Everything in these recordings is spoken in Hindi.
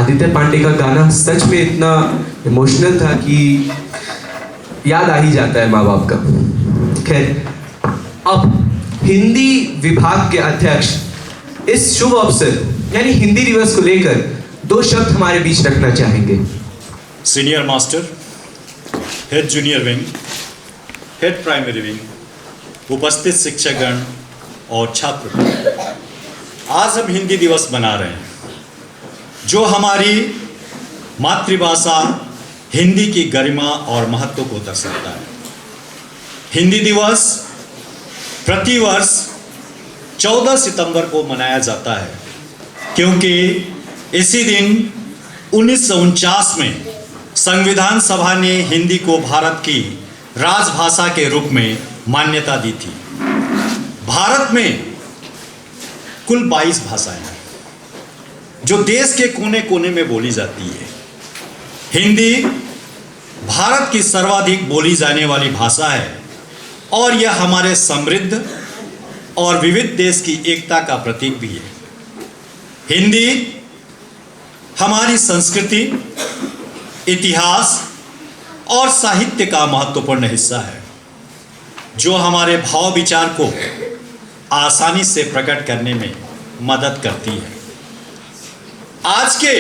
आदित्य पांडे का गाना सच में इतना इमोशनल था कि याद आ ही जाता है माँ बाप का। खैर, अब हिंदी विभाग के अध्यक्ष इस शुभ अवसर यानी हिंदी दिवस को लेकर 2 शब्द हमारे बीच रखना चाहेंगे। Senior master, head junior wing, head primary wing, उपस्थित शिक्षकगण और छात्र, आज हम हिंदी दिवस मना रहे हैं जो हमारी मातृभाषा हिंदी की गरिमा और महत्व को दर्शाता है। हिंदी दिवस प्रतिवर्ष 14 सितंबर को मनाया जाता है क्योंकि इसी दिन 1949 में संविधान सभा ने हिंदी को भारत की राजभाषा के रूप में मान्यता दी थी। भारत में कुल 22 भाषाएं हैं जो देश के कोने कोने में बोली जाती है। हिंदी भारत की सर्वाधिक बोली जाने वाली भाषा है और यह हमारे समृद्ध और विविध देश की एकता का प्रतीक भी है। हिंदी हमारी संस्कृति, इतिहास और साहित्य का महत्वपूर्ण हिस्सा है जो हमारे भाव विचार को आसानी से प्रकट करने में मदद करती है। आज के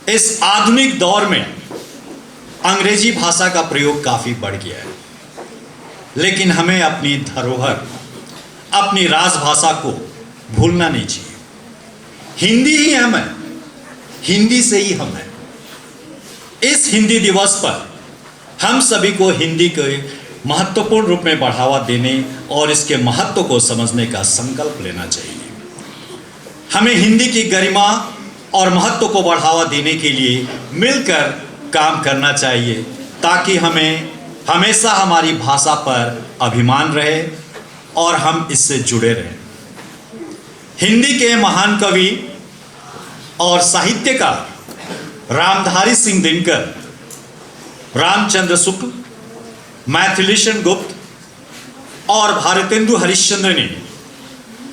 इस आधुनिक दौर में अंग्रेजी भाषा का प्रयोग काफ़ी बढ़ गया है, लेकिन हमें अपनी धरोहर, अपनी राजभाषा को भूलना नहीं चाहिए। हिंदी ही हम है, हिंदी से ही हम है। इस हिंदी दिवस पर हम सभी को हिंदी के महत्वपूर्ण रूप में बढ़ावा देने और इसके महत्व को समझने का संकल्प लेना चाहिए। हमें हिंदी की गरिमा और महत्व को बढ़ावा देने के लिए मिलकर काम करना चाहिए ताकि हमें हमेशा हमारी भाषा पर अभिमान रहे और हम इससे जुड़े रहें। हिंदी के महान कवि और साहित्यकार रामधारी सिंह दिनकर, रामचंद्र शुक्ल, मैथिलीशरण गुप्त और भारतेंदु हरिश्चंद्र ने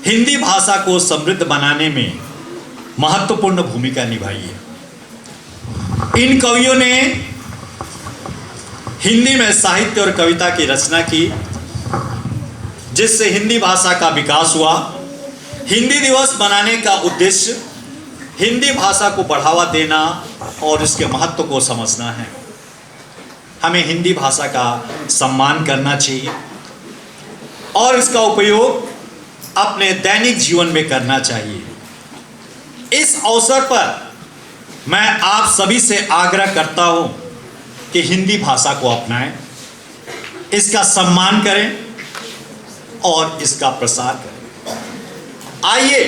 हिंदी भाषा को समृद्ध बनाने में महत्वपूर्ण भूमिका निभाई है। इन कवियों ने हिंदी में साहित्य और कविता की रचना की जिससे हिंदी भाषा का विकास हुआ। हिंदी दिवस मनाने का उद्देश्य हिंदी भाषा को बढ़ावा देना और इसके महत्व को समझना है। हमें हिंदी भाषा का सम्मान करना चाहिए और इसका उपयोग अपने दैनिक जीवन में करना चाहिए। इस अवसर पर मैं आप सभी से आग्रह करता हूं कि हिंदी भाषा को अपनाएं, इसका सम्मान करें और इसका प्रसार करें। आइए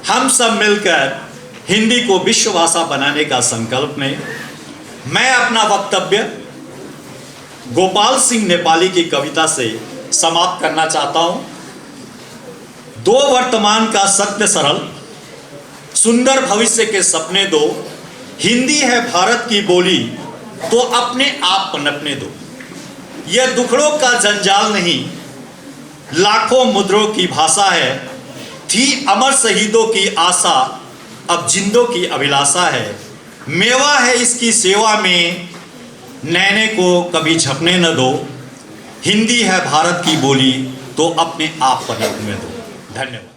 हम सब मिलकर हिंदी को विश्व भाषा बनाने का संकल्प लें। मैं अपना वक्तव्य गोपाल सिंह नेपाली की कविता से समाप्त करना चाहता हूं। दो वर्तमान का सत्य सरल, सुंदर भविष्य के सपने दो। हिंदी है भारत की बोली तो अपने आप पनपने दो। यह दुखड़ों का जंजाल नहीं, लाखों मुद्रों की भाषा है। थी अमर शहीदों की आशा, अब जिंदों की अभिलाषा है। मेवा है इसकी सेवा में, नैने को कभी झपने न दो। हिंदी है भारत की बोली तो अपने आप पनपने दो। धन्यवाद।